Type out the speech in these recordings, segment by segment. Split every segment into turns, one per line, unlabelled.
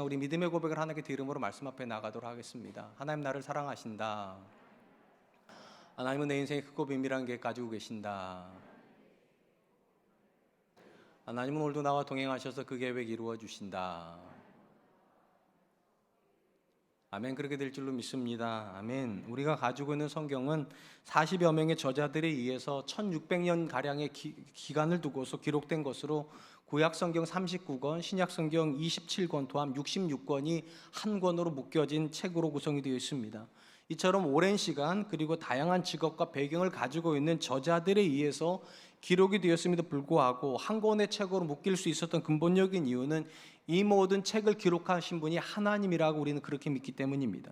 우리 믿음의 고백을 하나님께 이름으로 말씀 앞에 나가도록 하겠습니다. 하나님 나를 사랑하신다. 하나님은 내 인생의 크고 비밀한 계획 가지고 계신다. 하나님은 오늘도 나와 동행하셔서 그 계획 이루어 주신다. 아멘. 그렇게 될 줄로 믿습니다. 아멘. 우리가 가지고 있는 성경은 40여 명의 저자들에 의해서 1600년가량의 기간을 두고서 기록된 것으로 구약성경 39권, 신약성경 27권, 도합 66권이 한 권으로 묶여진 책으로 구성이 되어 있습니다. 이처럼 오랜 시간 그리고 다양한 직업과 배경을 가지고 있는 저자들에 의해서 기록이 되었음에도 불구하고 한 권의 책으로 묶일 수 있었던 근본적인 이유는 이 모든 책을 기록하신 분이 하나님이라고 우리는 그렇게 믿기 때문입니다.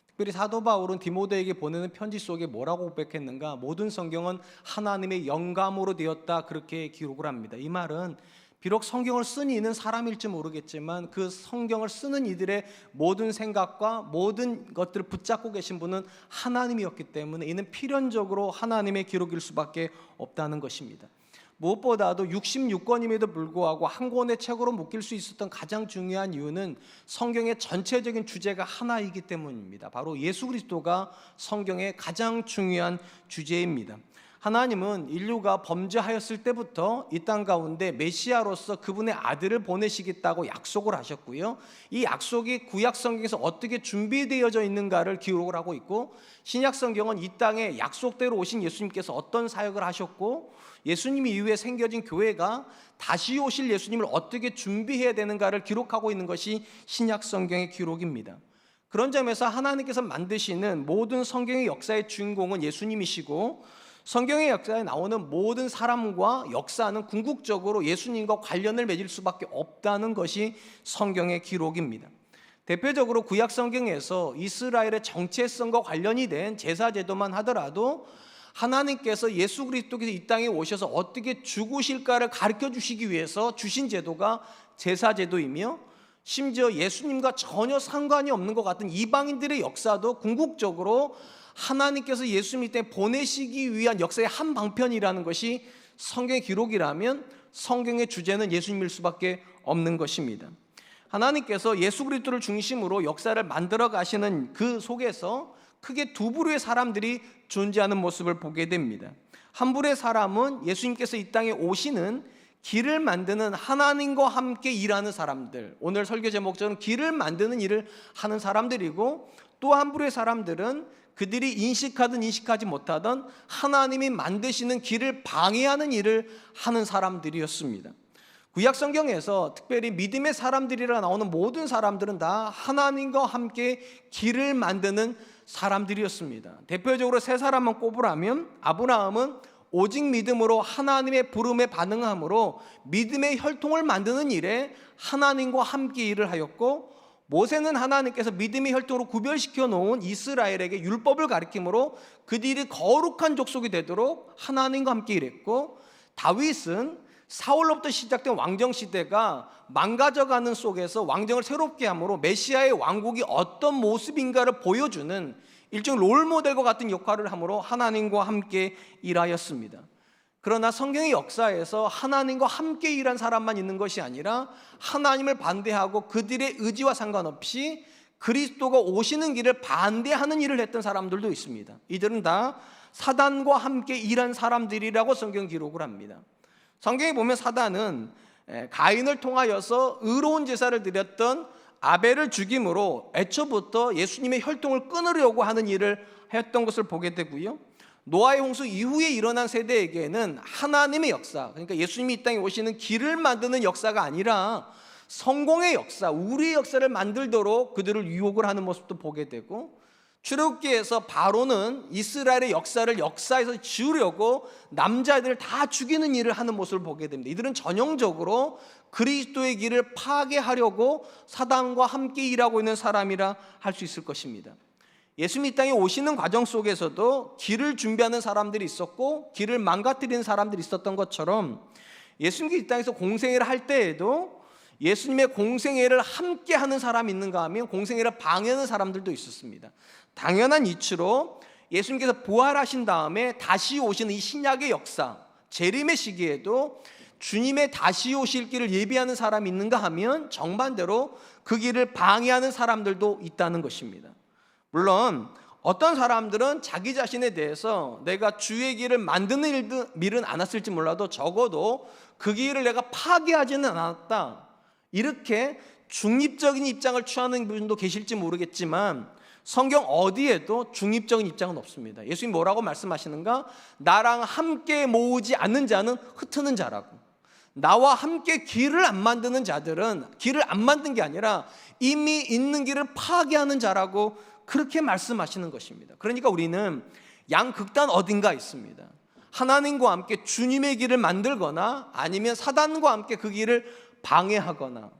특별히 사도 바울은 디모데에게 보내는 편지 속에 뭐라고 고백했는가? 모든 성경은 하나님의 영감으로 되었다, 그렇게 기록을 합니다. 이 말은 비록 성경을 쓴 이는 사람일지 모르겠지만 그 성경을 쓰는 이들의 모든 생각과 모든 것들을 붙잡고 계신 분은 하나님이었기 때문에 이는 필연적으로 하나님의 기록일 수밖에 없다는 것입니다. 무엇보다도 66권임에도 불구하고 한 권의 책으로 묶일 수 있었던 가장 중요한 이유는 성경의 전체적인 주제가 하나이기 때문입니다. 바로 예수 그리스도가 성경의 가장 중요한 주제입니다. 하나님은 인류가 범죄하였을 때부터 이 땅 가운데 메시아로서 그분의 아들을 보내시겠다고 약속을 하셨고요, 이 약속이 구약 성경에서 어떻게 준비되어져 있는가를 기록을 하고 있고, 신약 성경은 이 땅에 약속대로 오신 예수님께서 어떤 사역을 하셨고 예수님 이후에 생겨진 교회가 다시 오실 예수님을 어떻게 준비해야 되는가를 기록하고 있는 것이 신약 성경의 기록입니다. 그런 점에서 하나님께서 만드시는 모든 성경의 역사의 주인공은 예수님이시고, 성경의 역사에 나오는 모든 사람과 역사는 궁극적으로 예수님과 관련을 맺을 수밖에 없다는 것이 성경의 기록입니다. 대표적으로 구약 성경에서 이스라엘의 정체성과 관련이 된 제사 제도만 하더라도 하나님께서 예수 그리스도께서 이 땅에 오셔서 어떻게 죽으실까를 가르쳐 주시기 위해서 주신 제도가 제사 제도이며, 심지어 예수님과 전혀 상관이 없는 것 같은 이방인들의 역사도 궁극적으로 하나님께서 예수님 이 땅에 보내시기 위한 역사의 한 방편이라는 것이 성경의 기록이라면 성경의 주제는 예수님일 수밖에 없는 것입니다. 하나님께서 예수 그리스도를 중심으로 역사를 만들어 가시는 그 속에서 크게 두 부류의 사람들이 존재하는 모습을 보게 됩니다. 한 부류의 사람은 예수님께서 이 땅에 오시는 길을 만드는 하나님과 함께 일하는 사람들, 오늘 설교 제목처럼 길을 만드는 일을 하는 사람들이고, 또 한 부류의 사람들은 그들이 인식하든 인식하지 못하던 하나님이 만드시는 길을 방해하는 일을 하는 사람들이었습니다. 구약 성경에서 특별히 믿음의 사람들이라 나오는 모든 사람들은 다 하나님과 함께 길을 만드는 사람들이었습니다. 대표적으로 세 사람만 꼽으라면, 아브라함은 오직 믿음으로 하나님의 부름에 반응함으로 믿음의 혈통을 만드는 일에 하나님과 함께 일을 하였고, 모세는 하나님께서 믿음의 혈통으로 구별시켜 놓은 이스라엘에게 율법을 가르침으로 그들이 거룩한 족속이 되도록 하나님과 함께 일했고, 다윗은 사울로부터 시작된 왕정 시대가 망가져가는 속에서 왕정을 새롭게 함으로 메시아의 왕국이 어떤 모습인가를 보여주는 일종의 롤모델과 같은 역할을 함으로 하나님과 함께 일하였습니다. 그러나 성경의 역사에서 하나님과 함께 일한 사람만 있는 것이 아니라 하나님을 반대하고 그들의 의지와 상관없이 그리스도가 오시는 길을 반대하는 일을 했던 사람들도 있습니다. 이들은 다 사단과 함께 일한 사람들이라고 성경 기록을 합니다. 성경에 보면 사단은 가인을 통하여서 의로운 제사를 드렸던 아벨을 죽임으로 애초부터 예수님의 혈통을 끊으려고 하는 일을 했던 것을 보게 되고요, 노아의 홍수 이후에 일어난 세대에게는 하나님의 역사, 그러니까 예수님이 이 땅에 오시는 길을 만드는 역사가 아니라 성공의 역사, 우리의 역사를 만들도록 그들을 유혹을 하는 모습도 보게 되고, 출애굽기에서 바로는 이스라엘의 역사를 역사에서 지우려고 남자애들을 다 죽이는 일을 하는 모습을 보게 됩니다. 이들은 전형적으로 그리스도의 길을 파괴하려고 사단과 함께 일하고 있는 사람이라 할 수 있을 것입니다. 예수님이 이 땅에 오시는 과정 속에서도 길을 준비하는 사람들이 있었고 길을 망가뜨리는 사람들이 있었던 것처럼, 예수님이 이 땅에서 공생애를 할 때에도 예수님의 공생애를 함께 하는 사람이 있는가 하면 공생애를 방해하는 사람들도 있었습니다. 당연한 이치로 예수님께서 부활하신 다음에 다시 오시는 이 신약의 역사, 재림의 시기에도 주님의 다시 오실 길을 예비하는 사람이 있는가 하면 정반대로 그 길을 방해하는 사람들도 있다는 것입니다. 물론 어떤 사람들은 자기 자신에 대해서 내가 주의 길을 만드는 일은 않았을지 몰라도 적어도 그 길을 내가 파괴하지는 않았다, 이렇게 중립적인 입장을 취하는 분도 계실지 모르겠지만 성경 어디에도 중립적인 입장은 없습니다. 예수님 뭐라고 말씀하시는가? 나랑 함께 모으지 않는 자는 흩트는 자라고. 나와 함께 길을 안 만드는 자들은 길을 안 만든 게 아니라 이미 있는 길을 파괴하는 자라고 그렇게 말씀하시는 것입니다. 그러니까 우리는 양극단 어딘가 있습니다. 하나님과 함께 주님의 길을 만들거나 아니면 사단과 함께 그 길을 방해하거나.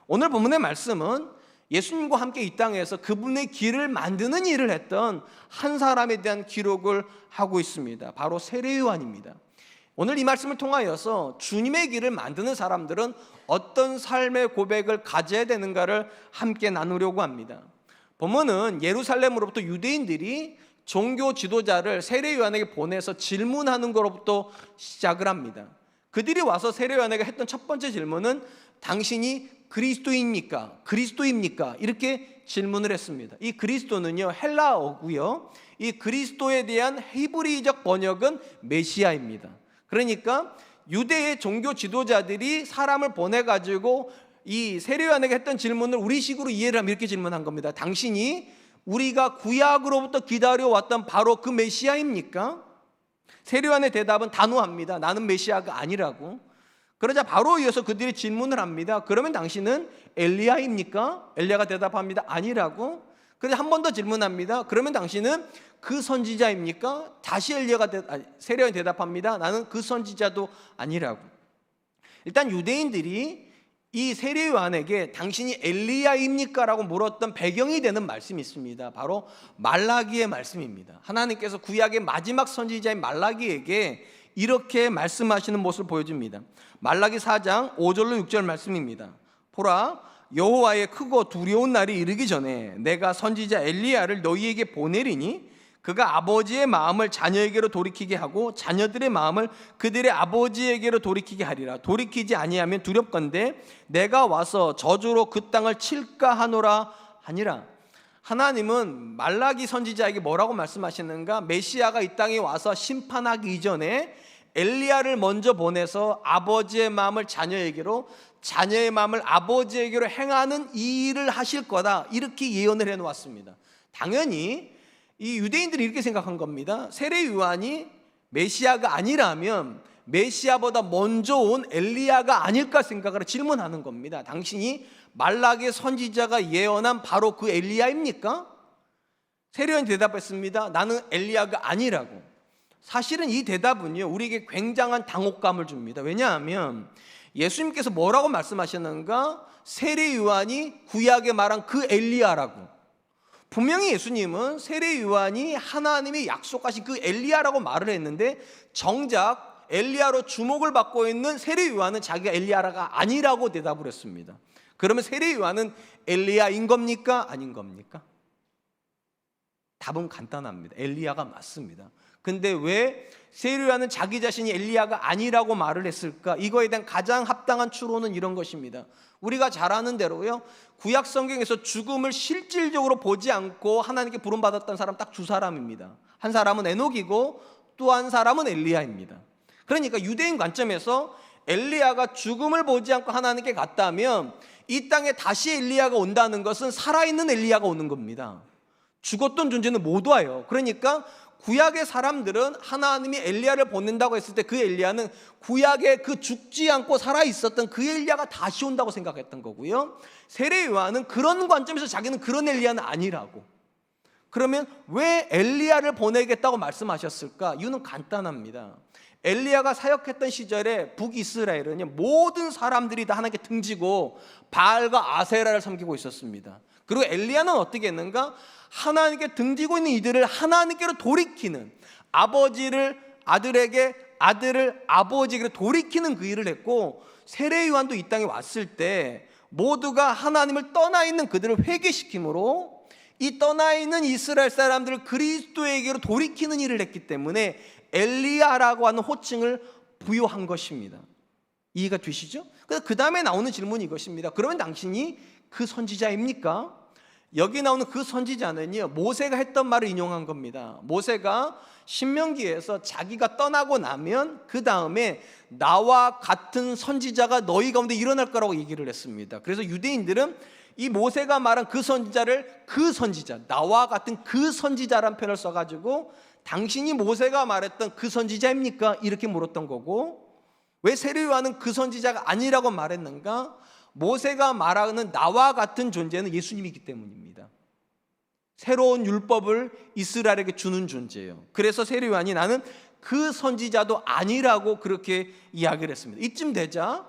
오늘 본문의 말씀은 예수님과 함께 이 땅에서 그분의 길을 만드는 일을 했던 한 사람에 대한 기록을 하고 있습니다. 바로 세례요한입니다. 오늘 이 말씀을 통하여서 주님의 길을 만드는 사람들은 어떤 삶의 고백을 가져야 되는가를 함께 나누려고 합니다. 본문은 예루살렘으로부터 유대인들이 종교 지도자를 세례요한에게 보내서 질문하는 것부터 시작을 합니다. 그들이 와서 세례요한에게 했던 첫 번째 질문은 당신이 그리스도입니까? 그리스도입니까? 이렇게 질문을 했습니다. 이 그리스도는요, 헬라어고요. 이 그리스도에 대한 히브리적 번역은 메시아입니다. 그러니까 유대의 종교 지도자들이 사람을 보내가지고 이 세례요한에게 했던 질문을 우리식으로 이해를 하면 이렇게 질문한 겁니다. 당신이 우리가 구약으로부터 기다려왔던 바로 그 메시아입니까? 세례요한의 대답은 단호합니다. 나는 메시아가 아니라고. 그러자 바로 이어서 그들이 질문을 합니다. 그러면 당신은 엘리야입니까? 엘리야가 대답합니다. 아니라고. 그래서 한 번 더 질문합니다. 그러면 당신은 그 선지자입니까? 다시 세례요한이 대답합니다. 나는 그 선지자도 아니라고. 일단 유대인들이 이 세례요한에게 당신이 엘리야입니까? 라고 물었던 배경이 되는 말씀이 있습니다. 바로 말라기의 말씀입니다. 하나님께서 구약의 마지막 선지자인 말라기에게 이렇게 말씀하시는 모습을 보여줍니다. 말라기 4장 5절로 6절 말씀입니다. 보라, 여호와의 크고 두려운 날이 이르기 전에 내가 선지자 엘리야를 너희에게 보내리니 그가 아버지의 마음을 자녀에게로 돌이키게 하고 자녀들의 마음을 그들의 아버지에게로 돌이키게 하리라. 돌이키지 아니하면 두렵건대 내가 와서 저주로 그 땅을 칠까 하노라 하니라. 하나님은 말라기 선지자에게 뭐라고 말씀하시는가? 메시아가 이 땅에 와서 심판하기 이전에 엘리야를 먼저 보내서 아버지의 마음을 자녀에게로, 자녀의 마음을 아버지에게로 행하는 이 일을 하실 거다, 이렇게 예언을 해놓았습니다. 당연히 이 유대인들이 이렇게 생각한 겁니다. 세례요한이 메시아가 아니라면 메시아보다 먼저 온 엘리야가 아닐까 생각을 질문하는 겁니다. 당신이 말라기의 선지자가 예언한 바로 그 엘리야입니까? 세례요한이 대답했습니다. 나는 엘리야가 아니라고. 사실은 이 대답은요, 우리에게 굉장한 당혹감을 줍니다. 왜냐하면 예수님께서 뭐라고 말씀하셨는가? 세례요한이 구약에 말한 그 엘리야라고. 분명히 예수님은 세례요한이 하나님이 약속하신 그 엘리야라고 말을 했는데 정작 엘리야로 주목을 받고 있는 세례요한은 자기가 엘리야가 아니라고 대답을 했습니다. 그러면 세례요한은 엘리야인 겁니까? 아닌 겁니까? 답은 간단합니다. 엘리야가 맞습니다. 근데 왜 세례요한은 자기 자신이 엘리야가 아니라고 말을 했을까? 이거에 대한 가장 합당한 추론은 이런 것입니다. 우리가 잘 아는 대로요, 구약 성경에서 죽음을 실질적으로 보지 않고 하나님께 부름받았던 사람 딱 두 사람입니다. 한 사람은 에녹이고 또 한 사람은 엘리야입니다. 그러니까 유대인 관점에서 엘리야가 죽음을 보지 않고 하나님께 갔다면 이 땅에 다시 엘리야가 온다는 것은 살아있는 엘리야가 오는 겁니다. 죽었던 존재는 못 와요. 그러니까 구약의 사람들은 하나님이 엘리야를 보낸다고 했을 때 그 엘리야는 구약에 그 죽지 않고 살아있었던 그 엘리야가 다시 온다고 생각했던 거고요. 세례요한은 그런 관점에서 자기는 그런 엘리야는 아니라고. 그러면 왜 엘리야를 보내겠다고 말씀하셨을까? 이유는 간단합니다. 엘리야가 사역했던 시절에 북이스라엘은 모든 사람들이 다 하나님께 등지고 바알과 아세라를 섬기고 있었습니다. 그리고 엘리야는 어떻게 했는가? 하나님께 등지고 있는 이들을 하나님께로 돌이키는, 아버지를 아들에게, 아들을 아버지에게로 돌이키는 그 일을 했고, 세례요한도 이 땅에 왔을 때 모두가 하나님을 떠나 있는 그들을 회개시킴으로 이 떠나 있는 이스라엘 사람들을 그리스도에게로 돌이키는 일을 했기 때문에 엘리야라고 하는 호칭을 부여한 것입니다. 이해가 되시죠? 그 다음에 나오는 질문이 이것입니다. 그러면 당신이 그 선지자입니까? 여기 나오는 그 선지자는요, 모세가 했던 말을 인용한 겁니다. 모세가 신명기에서 자기가 떠나고 나면 그 다음에 나와 같은 선지자가 너희 가운데 일어날 거라고 얘기를 했습니다. 그래서 유대인들은 이 모세가 말한 그 선지자를 그 선지자, 나와 같은 그 선지자라는 표현을 써가지고 당신이 모세가 말했던 그 선지자입니까? 이렇게 물었던 거고, 왜 세례 요한은 그 선지자가 아니라고 말했는가? 모세가 말하는 나와 같은 존재는 예수님이기 때문입니다. 새로운 율법을 이스라엘에게 주는 존재예요. 그래서 세례 요한이 나는 그 선지자도 아니라고 그렇게 이야기를 했습니다. 이쯤 되자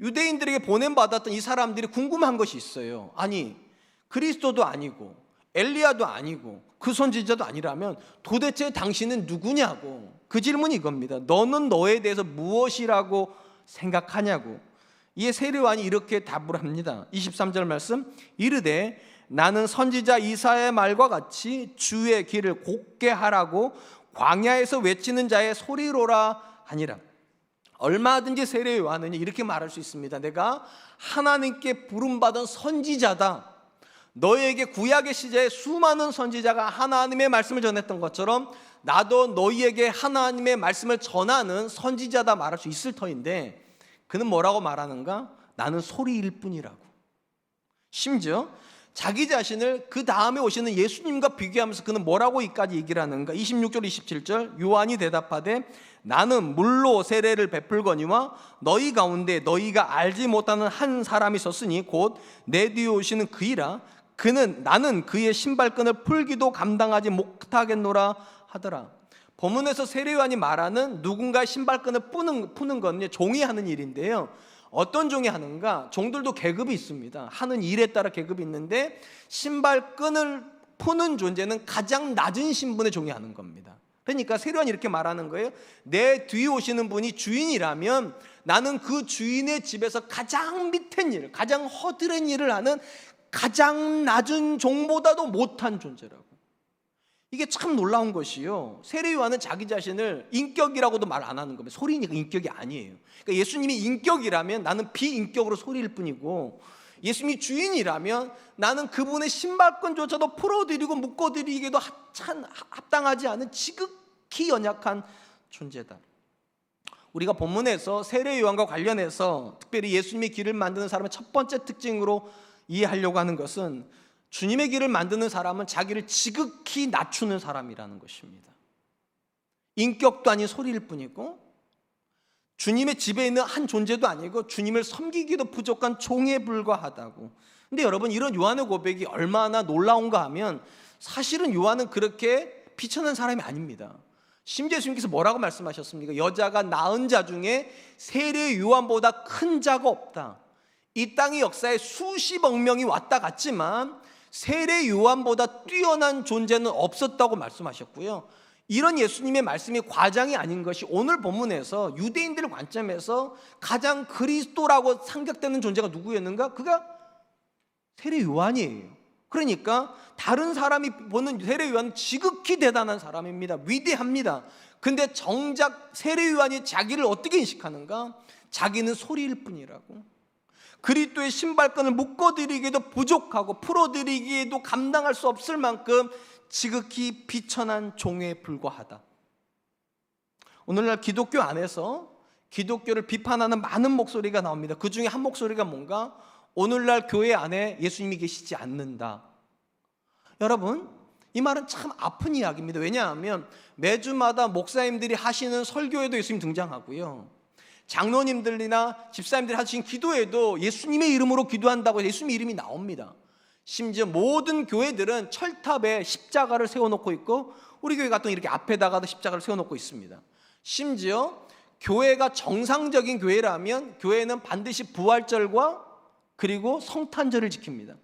유대인들에게 보냄받았던 이 사람들이 궁금한 것이 있어요. 아니, 그리스도도 아니고 엘리야도 아니고 그 선지자도 아니라면 도대체 당신은 누구냐고. 그 질문이 이겁니다. 너는 너에 대해서 무엇이라고 생각하냐고. 이에 세례 요한이 이렇게 답을 합니다. 23절 말씀, 이르되 나는 선지자 이사야의 말과 같이 주의 길을 곧게 하라고 광야에서 외치는 자의 소리로라 하니라. 얼마든지 세례 요한은 이렇게 말할 수 있습니다. 내가 하나님께 부름받은 선지자다. 너희에게 구약의 시대에 수많은 선지자가 하나님의 말씀을 전했던 것처럼 나도 너희에게 하나님의 말씀을 전하는 선지자다 말할 수 있을 터인데, 그는 뭐라고 말하는가? 나는 소리일 뿐이라고. 심지어 자기 자신을 그 다음에 오시는 예수님과 비교하면서 그는 뭐라고 이까지 얘기를 하는가? 26절 27절 요한이 대답하되 나는 물로 세례를 베풀거니와 너희 가운데 너희가 알지 못하는 한 사람이 섰으니 곧 내 뒤에 오시는 그이라. 나는 그의 신발끈을 풀기도 감당하지 못하겠노라 하더라. 본문에서 세례 요한이 말하는 누군가의 신발끈을 푸는 건 종이 하는 일인데요. 어떤 종이 하는가? 종들도 계급이 있습니다. 하는 일에 따라 계급이 있는데 신발끈을 푸는 존재는 가장 낮은 신분의 종이 하는 겁니다. 그러니까 세례 요한이 이렇게 말하는 거예요. 내 뒤에 오시는 분이 주인이라면 나는 그 주인의 집에서 가장 밑에 일, 가장 허드렛 일을 하는 가장 낮은 종보다도 못한 존재라고. 이게 참 놀라운 것이요, 세례 요한은 자기 자신을 인격이라고도 말 안 하는 겁니다. 소리니까 인격이 아니에요. 그러니까 예수님이 인격이라면 나는 비인격으로 소리일 뿐이고, 예수님이 주인이라면 나는 그분의 신발끈조차도 풀어드리고 묶어드리기도 합당하지 않은 지극히 연약한 존재다. 우리가 본문에서 세례 요한과 관련해서 특별히 예수님의 길을 만드는 사람의 첫 번째 특징으로 이해하려고 하는 것은, 주님의 길을 만드는 사람은 자기를 지극히 낮추는 사람이라는 것입니다. 인격도 아닌 소리일 뿐이고 주님의 집에 있는 한 존재도 아니고 주님을 섬기기도 부족한 종에 불과하다고. 근데 여러분, 이런 요한의 고백이 얼마나 놀라운가 하면 사실은 요한은 그렇게 비천한 사람이 아닙니다. 심지어 예수님께서 뭐라고 말씀하셨습니까? 여자가 낳은 자 중에 세례 요한보다 큰 자가 없다. 이 땅의 역사에 수십억 명이 왔다 갔지만 세례 요한보다 뛰어난 존재는 없었다고 말씀하셨고요. 이런 예수님의 말씀이 과장이 아닌 것이 오늘 본문에서 유대인들의 관점에서 가장 그리스도라고 생각되는 존재가 누구였는가? 그가 세례 요한이에요. 그러니까 다른 사람이 보는 세례 요한은 지극히 대단한 사람입니다. 위대합니다. 근데 정작 세례 요한이 자기를 어떻게 인식하는가? 자기는 소리일 뿐이라고. 그리스도의 신발끈을 묶어드리기에도 부족하고 풀어드리기에도 감당할 수 없을 만큼 지극히 비천한 종에 불과하다. 오늘날 기독교 안에서 기독교를 비판하는 많은 목소리가 나옵니다. 그 중에 한 목소리가 뭔가? 오늘날 교회 안에 예수님이 계시지 않는다. 여러분, 이 말은 참 아픈 이야기입니다. 왜냐하면 매주마다 목사님들이 하시는 설교에도 예수님 등장하고요, 장로님들이나 집사님들이 하신 기도에도 예수님의 이름으로 기도한다고 예수님의 이름이 나옵니다. 심지어 모든 교회들은 철탑에 십자가를 세워놓고 있고, 우리 교회 같은 이렇게 앞에다가도 십자가를 세워놓고 있습니다. 심지어 교회가 정상적인 교회라면 교회는 반드시 부활절과 그리고 성탄절을 지킵니다.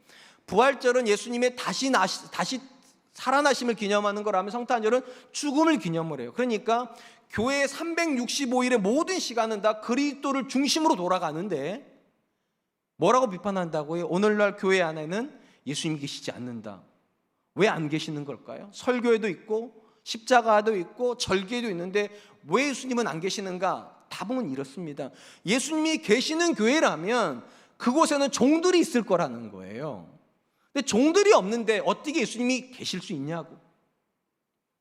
부활절은 예수님의 다시 살아나심을 기념하는 거라면 성탄절은 죽음을 기념을 해요. 그러니까 교회의 365일의 모든 시간은 다 그리스도를 중심으로 돌아가는데 뭐라고 비판한다고요? 오늘날 교회 안에는 예수님이 계시지 않는다. 왜 안 계시는 걸까요? 설교에도 있고 십자가도 있고 절기에도 있는데 왜 예수님은 안 계시는가? 답은 이렇습니다. 예수님이 계시는 교회라면 그곳에는 종들이 있을 거라는 거예요. 근데 종들이 없는데 어떻게 예수님이 계실 수 있냐고.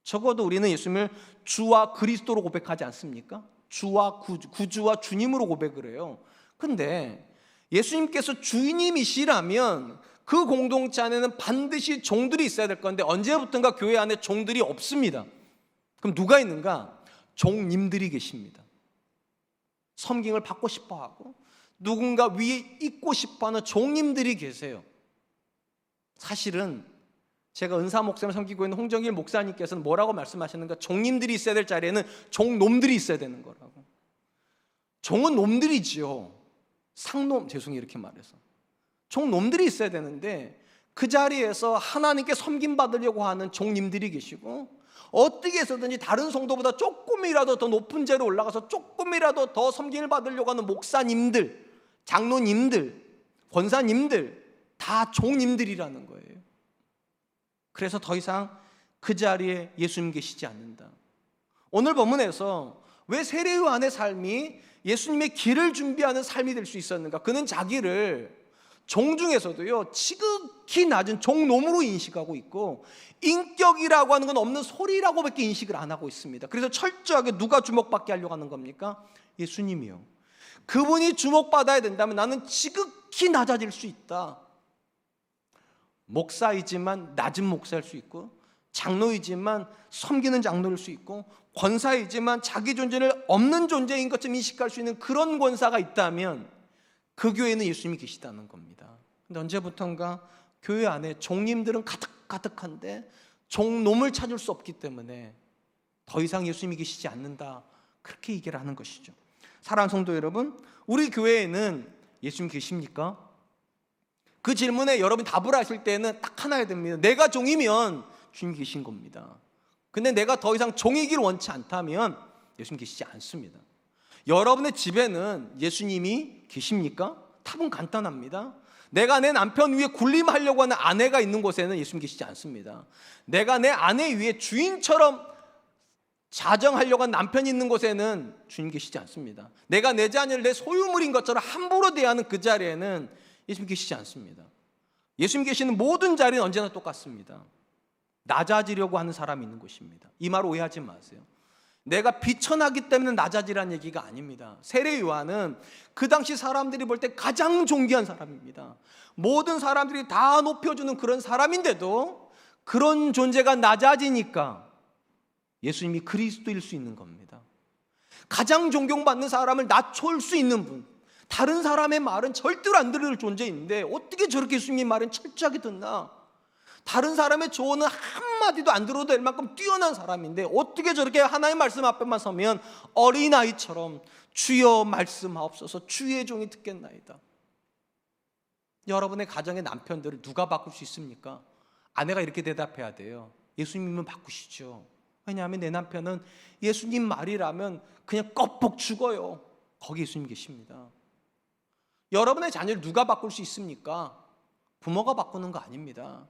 적어도 우리는 예수님을 주와 그리스도로 고백하지 않습니까? 주와 구주와 주님으로 고백을 해요. 근데 예수님께서 주님이시라면 그 공동체 안에는 반드시 종들이 있어야 될 건데 언제부턴가 교회 안에 종들이 없습니다. 그럼 누가 있는가? 종님들이 계십니다. 섬김을 받고 싶어하고 누군가 위에 있고 싶어하는 종님들이 계세요. 사실은 제가 은사 목사를 섬기고 있는 홍정일 목사님께서는 뭐라고 말씀하시는가? 종님들이 있어야 될 자리에는 종놈들이 있어야 되는 거라고. 종은 놈들이지요. 상놈, 죄송해요 이렇게 말해서. 종놈들이 있어야 되는데 그 자리에서 하나님께 섬김받으려고 하는 종님들이 계시고 어떻게 해서든지 다른 성도보다 조금이라도 더 높은 자리에 올라가서 조금이라도 더 섬김을 받으려고 하는 목사님들, 장로님들, 권사님들 다 종님들이라는 거예요. 그래서 더 이상 그 자리에 예수님 계시지 않는다. 오늘 본문에서 왜 세례 요한의 삶이 예수님의 길을 준비하는 삶이 될 수 있었는가? 그는 자기를 종 중에서도요 지극히 낮은 종놈으로 인식하고 있고 인격이라고 하는 건 없는 소리라고밖에 인식을 안 하고 있습니다. 그래서 철저하게 누가 주목받게 하려고 하는 겁니까? 예수님이요. 그분이 주목받아야 된다면 나는 지극히 낮아질 수 있다. 목사이지만 낮은 목사일 수 있고 장로이지만 섬기는 장로일 수 있고 권사이지만 자기 존재를 없는 존재인 것처럼 인식할 수 있는 그런 권사가 있다면 그 교회에는 예수님이 계시다는 겁니다. 근데 언제부턴가 교회 안에 종님들은 가득가득한데 종놈을 찾을 수 없기 때문에 더 이상 예수님이 계시지 않는다, 그렇게 얘기를 하는 것이죠. 사랑하는 성도 여러분, 우리 교회에는 예수님 계십니까? 그 질문에 여러분 답을 하실 때는 딱 하나야 됩니다. 내가 종이면 주님 계신 겁니다. 근데 내가 더 이상 종이기를 원치 않다면 예수님 계시지 않습니다. 여러분의 집에는 예수님이 계십니까? 답은 간단합니다. 내가 내 남편 위에 군림하려고 하는 아내가 있는 곳에는 예수님 계시지 않습니다. 내가 내 아내 위에 주인처럼 자정하려고 하는 남편이 있는 곳에는 주님 계시지 않습니다. 내가 내 자녀를 내 소유물인 것처럼 함부로 대하는 그 자리에는 예수님 계시지 않습니다. 예수님 계시는 모든 자리는 언제나 똑같습니다. 낮아지려고 하는 사람이 있는 곳입니다. 이 말 오해하지 마세요. 내가 비천하기 때문에 낮아지라는 얘기가 아닙니다. 세례 요한은 그 당시 사람들이 볼 때 가장 존귀한 사람입니다. 모든 사람들이 다 높여주는 그런 사람인데도 그런 존재가 낮아지니까 예수님이 그리스도일 수 있는 겁니다. 가장 존경받는 사람을 낮출 수 있는 분, 다른 사람의 말은 절대로 안 들을 존재인데 어떻게 저렇게 예수님의 말은 철저하게 듣나? 다른 사람의 조언은 한마디도 안 들어도 될 만큼 뛰어난 사람인데 어떻게 저렇게 하나님의 말씀 앞에만 서면 어린아이처럼 주여 말씀하옵소서 주의 종이 듣겠나이다. 여러분의 가정의 남편들을 누가 바꿀 수 있습니까? 아내가 이렇게 대답해야 돼요. 예수님은 바꾸시죠. 왜냐하면 내 남편은 예수님 말이라면 그냥 껍벅 죽어요. 거기 예수님 계십니다. 여러분의 자녀를 누가 바꿀 수 있습니까? 부모가 바꾸는 거 아닙니다.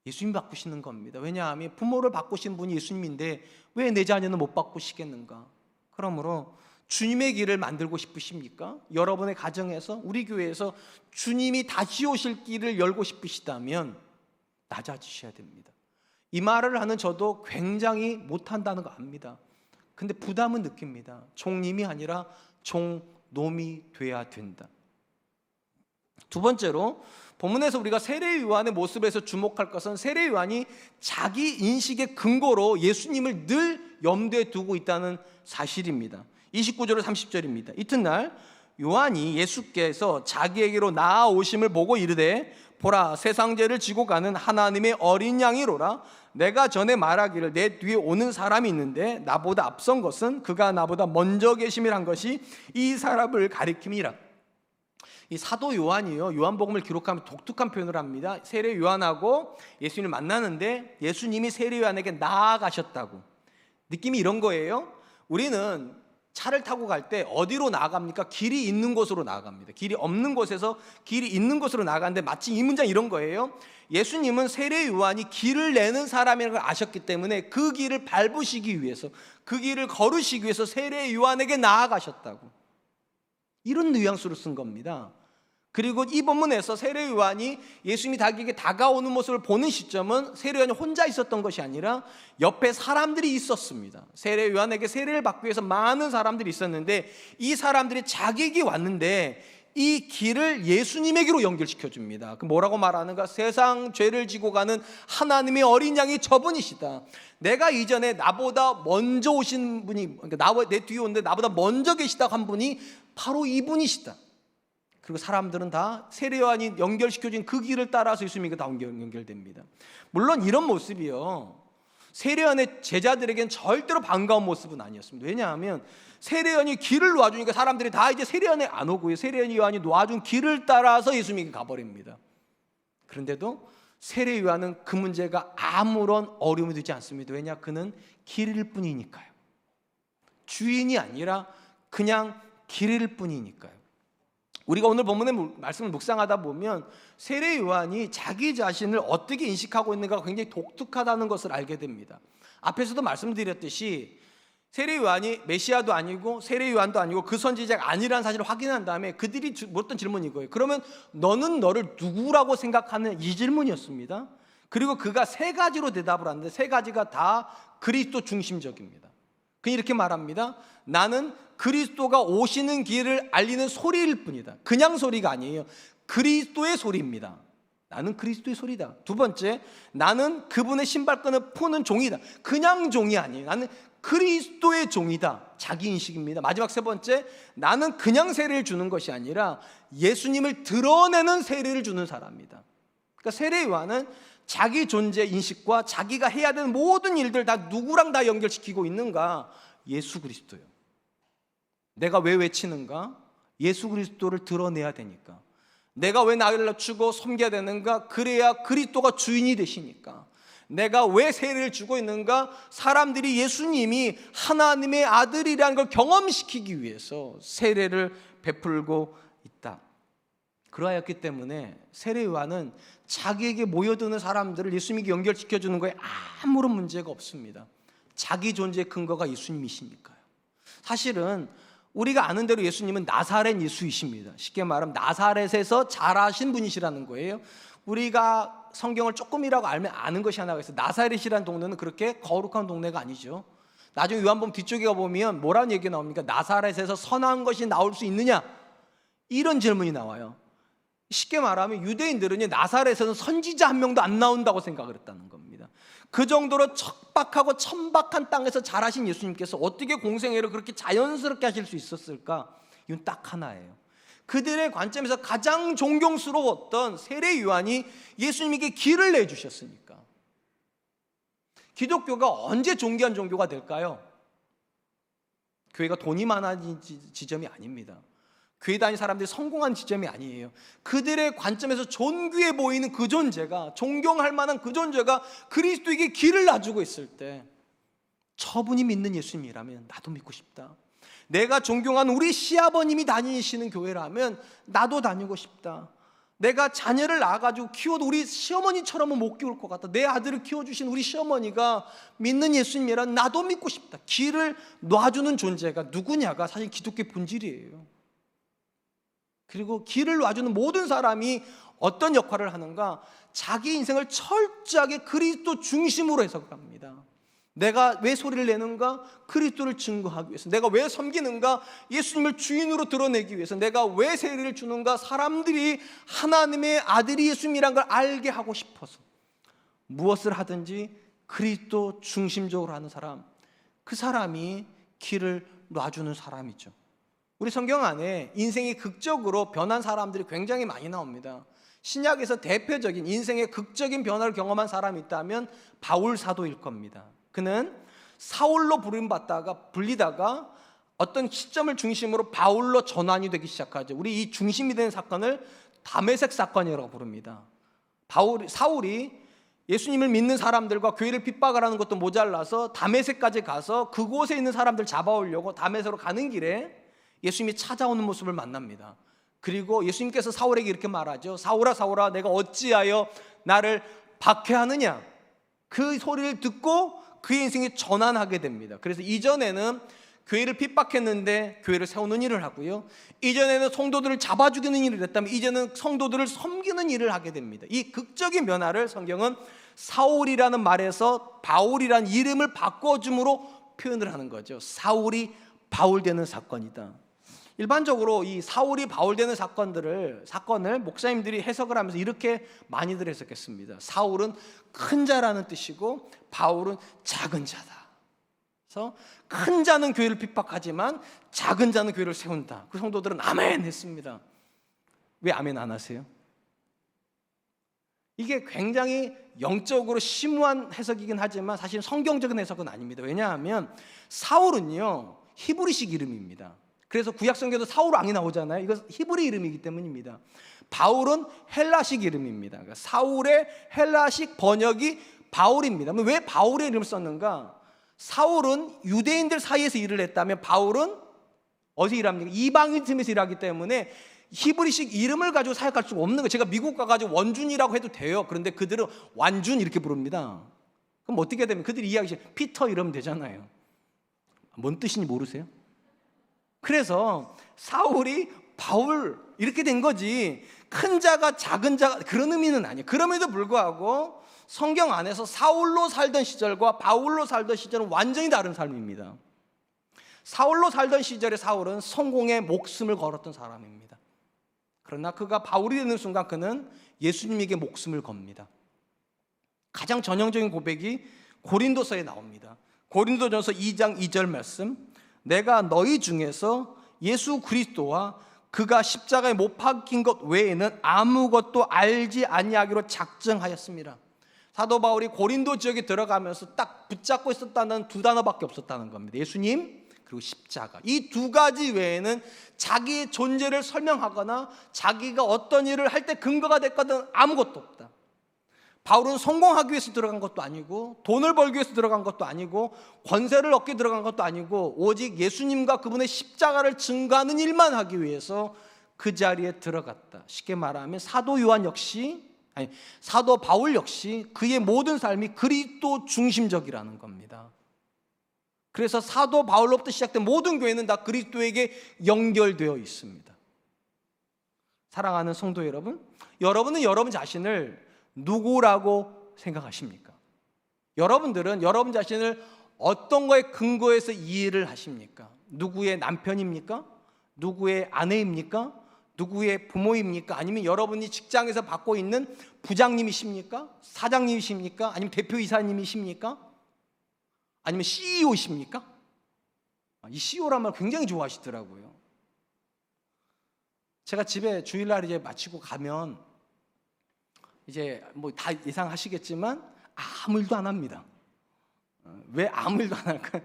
예수님이 바꾸시는 겁니다. 왜냐하면 부모를 바꾸신 분이 예수님인데 왜 내 자녀는 못 바꾸시겠는가? 그러므로 주님의 길을 만들고 싶으십니까? 여러분의 가정에서, 우리 교회에서 주님이 다시 오실 길을 열고 싶으시다면 낮아지셔야 됩니다. 이 말을 하는 저도 굉장히 못한다는 거 압니다. 근데 부담은 느낍니다. 종님이 아니라 종놈이 돼야 된다. 두 번째로 본문에서 우리가 세례 요한의 모습에서 주목할 것은 세례 요한이 자기 인식의 근거로 예수님을 늘 염두에 두고 있다는 사실입니다. 29절로 30절입니다. 이튿날 요한이 예수께서 자기에게로 나아오심을 보고 이르되 보라 세상 죄를 지고 가는 하나님의 어린 양이로라. 내가 전에 말하기를 내 뒤에 오는 사람이 있는데 나보다 앞선 것은 그가 나보다 먼저 계심이란 것이 이 사람을 가리킴이라. 이 사도 요한이요, 요한복음을 기록하면 독특한 표현을 합니다. 세례 요한하고 예수님을 만나는데 예수님이 세례 요한에게 나아가셨다고. 느낌이 이런 거예요. 우리는 차를 타고 갈 때 어디로 나아갑니까? 길이 있는 곳으로 나아갑니다. 길이 없는 곳에서 길이 있는 곳으로 나아가는데 마치 이 문장 이런 거예요. 예수님은 세례 요한이 길을 내는 사람이라는 걸 아셨기 때문에 그 길을 밟으시기 위해서, 그 길을 걸으시기 위해서 세례 요한에게 나아가셨다고, 이런 뉘앙스로 쓴 겁니다. 그리고 이 본문에서 세례 요한이 예수님이 자기에게 다가오는 모습을 보는 시점은 세례 요한이 혼자 있었던 것이 아니라 옆에 사람들이 있었습니다. 세례 요한에게 세례를 받기 위해서 많은 사람들이 있었는데, 이 사람들이 자기에게 왔는데 이 길을 예수님에게로 연결시켜 줍니다. 그 뭐라고 말하는가? 세상 죄를 지고 가는 하나님의 어린 양이 저분이시다. 내가 이전에 나보다 먼저 오신 분이, 그러니까 내 뒤에 오는데 나보다 먼저 계시다고 한 분이 바로 이분이시다. 그리고 사람들은 다 세례 요한이 연결시켜준 그 길을 따라서 예수님에게 다 연결됩니다. 물론 이런 모습이요, 세례 요한의 제자들에게는 절대로 반가운 모습은 아니었습니다. 왜냐하면 세례 요한이 길을 놔주니까 사람들이 다 이제 세례 요한에 안 오고요, 세례 요한이 놔준 길을 따라서 예수님에게 가버립니다. 그런데도 세례 요한은 그 문제가 아무런 어려움이 되지 않습니다. 왜냐? 그는 길일 뿐이니까요. 주인이 아니라 그냥 길일 뿐이니까요. 우리가 오늘 본문의 말씀을 묵상하다 보면 세례 요한이 자기 자신을 어떻게 인식하고 있는가가 굉장히 독특하다는 것을 알게 됩니다. 앞에서도 말씀드렸듯이 세례 요한이 메시아도 아니고 세례 요한도 아니고 그 선지자가 아니라는 사실을 확인한 다음에 그들이 물었던 질문이 이거예요. 그러면 너는 너를 누구라고 생각하는, 이 질문이었습니다. 그리고 그가 세 가지로 대답을 하는데 세 가지가 다 그리스도 중심적입니다. 그냥 이렇게 말합니다. 나는 그리스도가 오시는 길을 알리는 소리일 뿐이다. 그냥 소리가 아니에요. 그리스도의 소리입니다. 나는 그리스도의 소리다. 두 번째, 나는 그분의 신발끈을 푸는 종이다. 그냥 종이 아니에요. 나는 그리스도의 종이다. 자기 인식입니다. 마지막 세 번째, 나는 그냥 세례를 주는 것이 아니라 예수님을 드러내는 세례를 주는 사람이다. 그러니까 세례 요한은 자기 존재 인식과 자기가 해야 되는 모든 일들 다 누구랑 다 연결시키고 있는가? 예수 그리스도요. 내가 왜 외치는가? 예수 그리스도를 드러내야 되니까. 내가 왜 나를 낮추고 섬겨야 되는가? 그래야 그리스도가 주인이 되시니까. 내가 왜 세례를 주고 있는가? 사람들이 예수님이 하나님의 아들이라는 걸 경험시키기 위해서 세례를 베풀고 있다. 그러하였기 때문에 세례 요한은 자기에게 모여드는 사람들을 예수님에게 연결시켜주는 거에 아무런 문제가 없습니다. 자기 존재의 근거가 예수님이시니까요. 사실은 우리가 아는 대로 예수님은 나사렛 예수이십니다. 쉽게 말하면 나사렛에서 자라신 분이시라는 거예요. 우리가 성경을 조금이라고 알면 아는 것이 하나가 있어요. 나사렛이라는 동네는 그렇게 거룩한 동네가 아니죠. 나중에 요한복음 뒤쪽에 가보면 뭐라는 얘기가 나옵니까? 나사렛에서 선한 것이 나올 수 있느냐? 이런 질문이 나와요. 쉽게 말하면 유대인들은 나사렛에서는 선지자 한 명도 안 나온다고 생각을 했다는 겁니다. 그 정도로 척박하고 천박한 땅에서 자라신 예수님께서 어떻게 공생애를 그렇게 자연스럽게 하실 수 있었을까? 이건 딱 하나예요. 그들의 관점에서 가장 존경스러웠던 세례 요한이 예수님에게 길을 내주셨으니까. 기독교가 언제 존귀한 종교가 될까요? 교회가 돈이 많아진 지점이 아닙니다. 교회 다니는 사람들이 성공한 지점이 아니에요. 그들의 관점에서 존귀해 보이는 그 존재가, 존경할 만한 그 존재가 그리스도에게 길을 놔주고 있을 때, 저분이 믿는 예수님이라면 나도 믿고 싶다. 내가 존경하는 우리 시아버님이 다니시는 교회라면 나도 다니고 싶다. 내가 자녀를 낳아가지고 키워도 우리 시어머니처럼은 못 키울 것 같다. 내 아들을 키워주신 우리 시어머니가 믿는 예수님이라면 나도 믿고 싶다. 길을 놔주는 존재가 누구냐가 사실 기독교의 본질이에요. 그리고 길을 놔주는 모든 사람이 어떤 역할을 하는가? 자기 인생을 철저하게 그리스도 중심으로 해석을 합니다. 내가 왜 소리를 내는가? 그리스도를 증거하기 위해서. 내가 왜 섬기는가? 예수님을 주인으로 드러내기 위해서. 내가 왜 세례를 주는가? 사람들이 하나님의 아들이 예수님이란 걸 알게 하고 싶어서. 무엇을 하든지 그리스도 중심적으로 하는 사람, 그 사람이 길을 놔주는 사람이죠. 우리 성경 안에 인생이 극적으로 변한 사람들이 굉장히 많이 나옵니다. 신약에서 대표적인 인생의 극적인 변화를 경험한 사람이 있다면 바울 사도일 겁니다. 그는 사울로 불리다가 어떤 시점을 중심으로 바울로 전환이 되기 시작하죠. 우리 이 중심이 되는 사건을 다메섹 사건이라고 부릅니다. 사울이 예수님을 믿는 사람들과 교회를 핍박을 하는 것도 모자라서 다메섹까지 가서 그곳에 있는 사람들 잡아오려고 다메섹으로 가는 길에 예수님이 찾아오는 모습을 만납니다. 그리고 예수님께서 사울에게 이렇게 말하죠. 사울아 사울아 내가 어찌하여 나를 박해하느냐. 그 소리를 듣고 그의 인생이 전환하게 됩니다. 그래서 이전에는 교회를 핍박했는데 교회를 세우는 일을 하고요, 이전에는 성도들을 잡아 죽이는 일을 했다면 이제는 성도들을 섬기는 일을 하게 됩니다. 이 극적인 변화를 성경은 사울이라는 말에서 바울이라는 이름을 바꿔줌으로 표현을 하는 거죠. 사울이 바울 되는 사건이다. 일반적으로 이 사울이 바울 되는 사건을 목사님들이 해석을 하면서 이렇게 많이들 해석했습니다. 사울은 큰 자라는 뜻이고 바울은 작은 자다. 그래서 큰 자는 교회를 핍박하지만 작은 자는 교회를 세운다. 그 성도들은 아멘 했습니다. 왜 아멘 안 하세요? 이게 굉장히 영적으로 심오한 해석이긴 하지만 사실 성경적인 해석은 아닙니다. 왜냐하면 사울은요 히브리식 이름입니다. 그래서 구약성경에도 사울 왕이 나오잖아요. 이거 히브리 이름이기 때문입니다. 바울은 헬라식 이름입니다. 그러니까 사울의 헬라식 번역이 바울입니다. 왜 바울의 이름을 썼는가? 사울은 유대인들 사이에서 일을 했다면 바울은 어디서 일합니까? 이방인 틈에서 일하기 때문에 히브리식 이름을 가지고 사역할 수가 없는 거예요. 제가 미국 가가지고 원준이라고 해도 돼요. 그런데 그들은 완준 이렇게 부릅니다. 그럼 어떻게 되면 그들이 이야기하시 피터 이러면 되잖아요. 뭔 뜻인지 모르세요? 그래서 사울이 바울 이렇게 된 거지 큰 자가 작은 자가 그런 의미는 아니에요. 그럼에도 불구하고 성경 안에서 사울로 살던 시절과 바울로 살던 시절은 완전히 다른 삶입니다. 사울로 살던 시절에 사울은 성공에 목숨을 걸었던 사람입니다. 그러나 그가 바울이 되는 순간 그는 예수님에게 목숨을 겁니다. 가장 전형적인 고백이 고린도서에 나옵니다. 고린도전서 2장 2절 말씀, 내가 너희 중에서 예수 그리스도와 그가 십자가에 못 박힌 것 외에는 아무것도 알지 아니하기로 작정하였습니다. 사도 바울이 고린도 지역에 들어가면서 딱 붙잡고 있었다는 두 단어밖에 없었다는 겁니다. 예수님 그리고 십자가. 이 두 가지 외에는 자기의 존재를 설명하거나 자기가 어떤 일을 할 때 근거가 됐거든 아무것도 없다. 바울은 성공하기 위해서 들어간 것도 아니고 돈을 벌기 위해서 들어간 것도 아니고 권세를 얻기 들어간 것도 아니고 오직 예수님과 그분의 십자가를 증거하는 일만 하기 위해서 그 자리에 들어갔다. 쉽게 말하면 사도 바울 역시 그의 모든 삶이 그리스도 중심적이라는 겁니다. 그래서 사도 바울로부터 시작된 모든 교회는 다 그리스도에게 연결되어 있습니다. 사랑하는 성도 여러분, 여러분은 여러분 자신을 누구라고 생각하십니까? 여러분들은 여러분 자신을 어떤 거에 근거해서 이해를 하십니까? 누구의 남편입니까? 누구의 아내입니까? 누구의 부모입니까? 아니면 여러분이 직장에서 받고 있는 부장님이십니까? 사장님이십니까? 아니면 대표이사님이십니까? 아니면 CEO이십니까? 이 CEO란 말 굉장히 좋아하시더라고요. 제가 집에 주일날 이제 마치고 가면 이제 뭐 다 예상하시겠지만 아무 일도 안 합니다. 왜 아무 일도 안 할까요?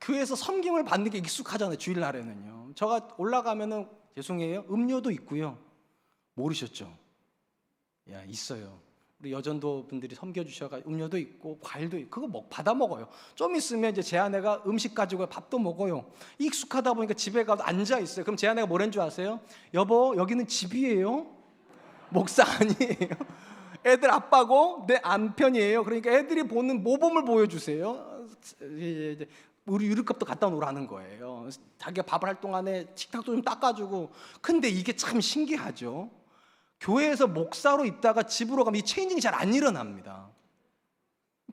교회에서 섬김을 받는 게 익숙하잖아요. 주일날에는요. 제가 올라가면은 죄송해요. 음료도 있고요. 모르셨죠? 야, 있어요. 우리 여전도 분들이 섬겨주셔가 음료도 있고 과일도 있고 그거 받아 먹어요. 좀 있으면 이제 제 아내가 음식 가지고 밥도 먹어요. 익숙하다 보니까 집에 가서 앉아 있어요. 그럼 제 아내가 뭐라는 줄 아세요? 여보, 여기는 집이에요. 목사 아니에요. 애들 아빠고 내 남편이에요. 그러니까 애들이 보는 모범을 보여주세요. 우리 유리컵도 갖다 놓으라는 거예요. 자기가 밥을 할 동안에 식탁도 좀 닦아주고. 근데 이게 참 신기하죠. 교회에서 목사로 있다가 집으로 가면 이 체인징이 잘 안 일어납니다.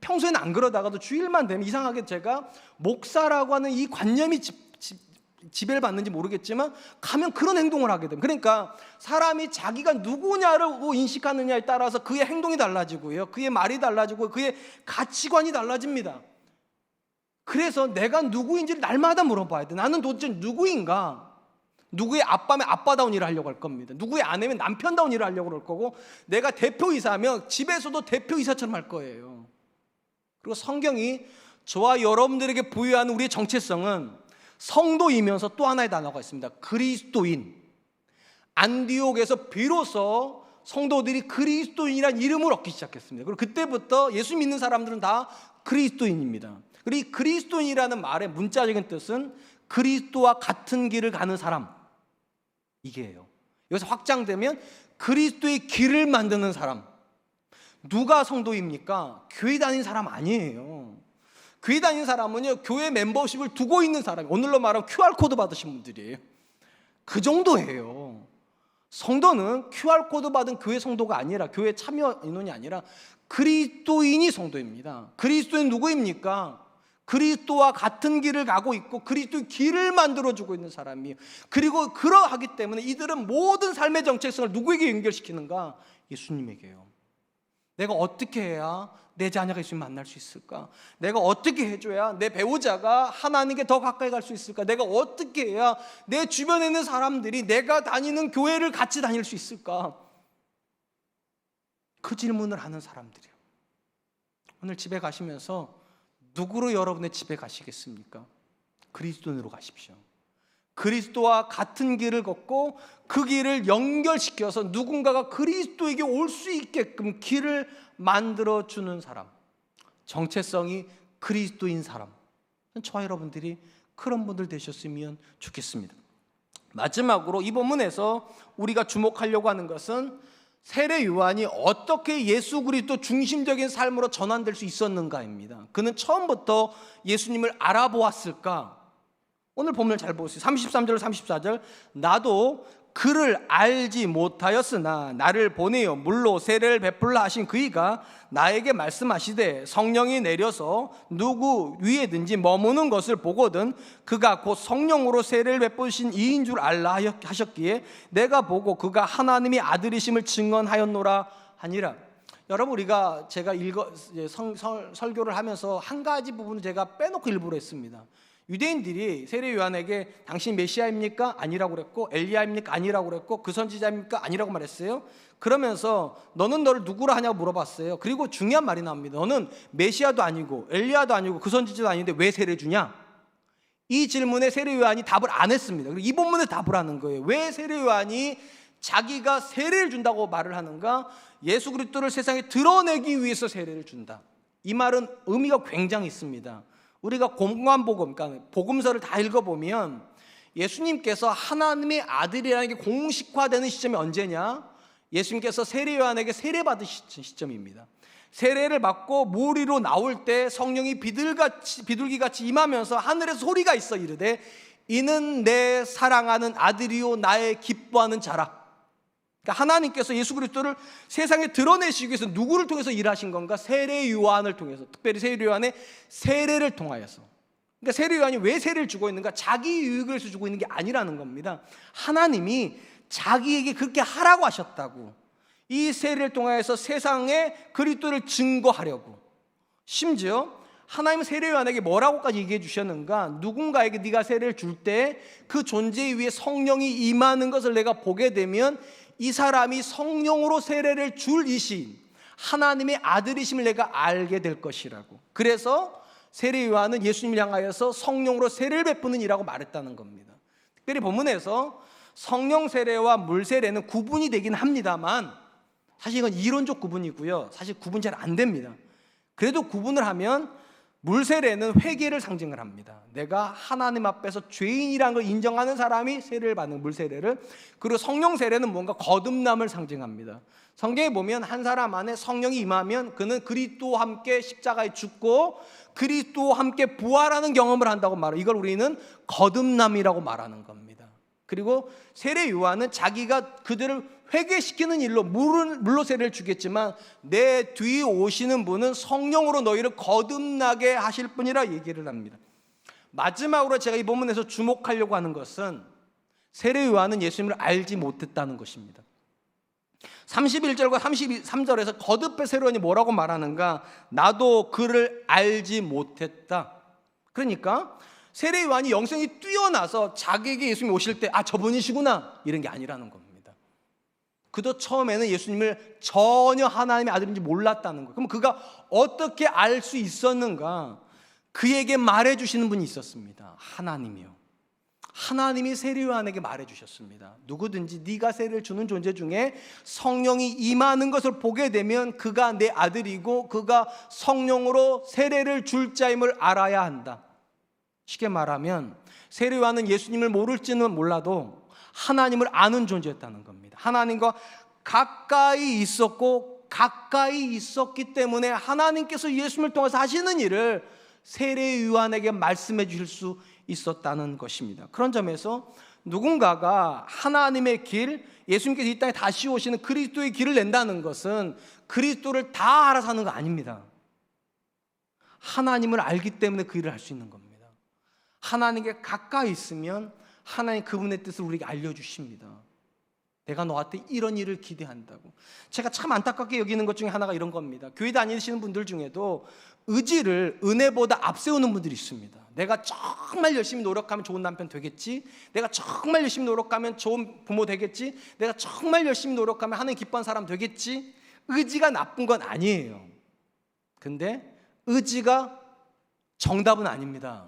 평소에는 안 그러다가도 주일만 되면 이상하게 제가 목사라고 하는 이 관념이 지배를 받는지 모르겠지만 가면 그런 행동을 하게 됩니다. 그러니까 사람이 자기가 누구냐를 인식하느냐에 따라서 그의 행동이 달라지고요, 그의 말이 달라지고 그의 가치관이 달라집니다. 그래서 내가 누구인지를 날마다 물어봐야 돼. 나는 도대체 누구인가? 누구의 아빠면 아빠다운 일을 하려고 할 겁니다. 누구의 아내면 남편다운 일을 하려고 할 거고, 내가 대표이사면 집에서도 대표이사처럼 할 거예요. 그리고 성경이 저와 여러분들에게 부여하는 우리의 정체성은 성도이면서 또 하나의 단어가 있습니다. 그리스도인. 안디옥에서 비로소 성도들이 그리스도인이란 이름을 얻기 시작했습니다. 그리고 그때부터 예수 믿는 사람들은 다 그리스도인입니다. 그리고 이 그리스도인이라는 말의 문자적인 뜻은 그리스도와 같은 길을 가는 사람, 이게예요. 여기서 확장되면 그리스도의 길을 만드는 사람. 누가 성도입니까? 교회 다니는 사람 아니에요. 교회 다니는 사람은요, 교회 멤버십을 두고 있는 사람이, 오늘로 말하면 QR코드 받으신 분들이에요. 그 정도예요. 성도는 QR코드 받은 교회 성도가 아니라, 교회 참여 인원이 아니라 그리스도인이 성도입니다. 그리스도인 누구입니까? 그리스도와 같은 길을 가고 있고 그리스도의 길을 만들어주고 있는 사람이에요. 그리고 그러하기 때문에 이들은 모든 삶의 정체성을 누구에게 연결시키는가? 예수님에게요. 내가 어떻게 해야 내 자녀가 예수님 만날 수 있을까? 내가 어떻게 해줘야 내 배우자가 하나님께 더 가까이 갈 수 있을까? 내가 어떻게 해야 내 주변에 있는 사람들이 내가 다니는 교회를 같이 다닐 수 있을까? 그 질문을 하는 사람들이에요. 오늘 집에 가시면서 누구로 여러분의 집에 가시겠습니까? 그리스도인으로 가십시오. 그리스도와 같은 길을 걷고 그 길을 연결시켜서 누군가가 그리스도에게 올 수 있게끔 길을 만들어주는 사람, 정체성이 그리스도인 사람, 저와 여러분들이 그런 분들 되셨으면 좋겠습니다. 마지막으로 이 본문에서 우리가 주목하려고 하는 것은 세례 요한이 어떻게 예수 그리스도 중심적인 삶으로 전환될 수 있었는가입니다. 그는 처음부터 예수님을 알아보았을까? 오늘 본문을 잘 보세요. 33절 34절 나도 그를 알지 못하였으나 나를 보내어 물로 세례를 베풀라 하신 그이가 나에게 말씀하시되 성령이 내려서 누구 위에든지 머무는 것을 보거든 그가 곧 성령으로 세례를 베푸신 이인 줄 알라 하셨기에 내가 보고 그가 하나님의 아들이심을 증언하였노라 하니라. 여러분, 우리가 제가 설교를 하면서 한 가지 부분을 제가 빼놓고 일부러 했습니다. 유대인들이 세례 요한에게 당신 메시아입니까? 아니라고 그랬고, 엘리야입니까? 아니라고 그랬고, 그 선지자입니까? 아니라고 말했어요. 그러면서 너는 너를 누구라 하냐고 물어봤어요. 그리고 중요한 말이 나옵니다. 너는 메시아도 아니고 엘리야도 아니고 그 선지자도 아닌데 왜 세례 주냐? 이 질문에 세례 요한이 답을 안 했습니다. 그리고 이 본문에 답을 하는 거예요. 왜 세례 요한이 자기가 세례를 준다고 말을 하는가? 예수 그리스도를 세상에 드러내기 위해서 세례를 준다. 이 말은 의미가 굉장히 있습니다. 우리가 공관복음, 그러니까 복음서를 다 읽어보면 예수님께서 하나님의 아들이라는 게 공식화되는 시점이 언제냐? 예수님께서 세례 요한에게 세례 받으신 시점입니다. 세례를 받고 물 위로 나올 때 성령이 비둘기같이 임하면서 하늘에 소리가 있어 이르되 이는 내 사랑하는 아들이요 나의 기뻐하는 자라. 그러니까 하나님께서 예수 그리스도를 세상에 드러내시기 위해서 누구를 통해서 일하신 건가? 세례 요한을 통해서, 특별히 세례 요한의 세례를 통하여서. 그러니까 세례 요한이 왜 세례를 주고 있는가? 자기 유익을 위해서 주고 있는 게 아니라는 겁니다. 하나님이 자기에게 그렇게 하라고 하셨다고. 이 세례를 통하여서 세상에 그리스도를 증거하려고. 심지어 하나님은 세례 요한에게 뭐라고까지 얘기해 주셨는가? 누군가에게 네가 세례를 줄 때 그 존재 위에 성령이 임하는 것을 내가 보게 되면 이 사람이 성령으로 세례를 줄 이신 하나님의 아들이심을 내가 알게 될 것이라고. 그래서 세례 요한은 예수님을 향하여서 성령으로 세례를 베푸는 이라고 말했다는 겁니다. 특별히 본문에서 성령 세례와 물 세례는 구분이 되긴 합니다만 사실 이건 이론적 구분이고요. 사실 구분 잘 안 됩니다. 그래도 구분을 하면 물 세례는 회개를 상징을 합니다. 내가 하나님 앞에서 죄인이라는 걸 인정하는 사람이 세례를 받는 물 세례를. 그리고 성령 세례는 뭔가 거듭남을 상징합니다. 성경에 보면 한 사람 안에 성령이 임하면 그는 그리스도와 함께 십자가에 죽고 그리스도와 함께 부활하는 경험을 한다고 말해요. 이걸 우리는 거듭남이라고 말하는 겁니다. 그리고 세례 요한은 자기가 그들을 회개시키는 일로 물로 세례를 주겠지만 내 뒤에 오시는 분은 성령으로 너희를 거듭나게 하실 분이라 얘기를 합니다. 마지막으로 제가 이 본문에서 주목하려고 하는 것은 세례 요한은 예수님을 알지 못했다는 것입니다. 31절과 33절에서 거듭의 세례 요한이 뭐라고 말하는가? 나도 그를 알지 못했다. 그러니까 세례 요한이 영성이 뛰어나서 자기에게 예수님이 오실 때 저분이시구나 이런 게 아니라는 겁니다. 그도 처음에는 예수님을 전혀 하나님의 아들인지 몰랐다는 거예요. 그럼 그가 어떻게 알 수 있었는가? 그에게 말해주시는 분이 있었습니다. 하나님이요. 하나님이 세례요한에게 말해주셨습니다. 누구든지 네가 세례를 주는 존재 중에 성령이 임하는 것을 보게 되면 그가 내 아들이고 그가 성령으로 세례를 줄 자임을 알아야 한다. 쉽게 말하면 세례요한은 예수님을 모를지는 몰라도 하나님을 아는 존재였다는 겁니다. 하나님과 가까이 있었고 가까이 있었기 때문에 하나님께서 예수님을 통해서 하시는 일을 세례요한에게 말씀해 주실 수 있었다는 것입니다. 그런 점에서 누군가가 하나님의 길, 예수님께서 이 땅에 다시 오시는 그리스도의 길을 낸다는 것은 그리스도를 다 알아서 하는 거 아닙니다. 하나님을 알기 때문에 그 일을 할 수 있는 겁니다. 하나님께 가까이 있으면 하나님 그분의 뜻을 우리에게 알려주십니다. 내가 너한테 이런 일을 기대한다고. 제가 참 안타깝게 여기는 것 중에 하나가 이런 겁니다. 교회 다니시는 분들 중에도 의지를 은혜보다 앞세우는 분들이 있습니다. 내가 정말 열심히 노력하면 좋은 남편 되겠지, 내가 정말 열심히 노력하면 좋은 부모 되겠지, 내가 정말 열심히 노력하면 하나님 기뻐하는 사람 되겠지. 의지가 나쁜 건 아니에요. 근데 의지가 정답은 아닙니다.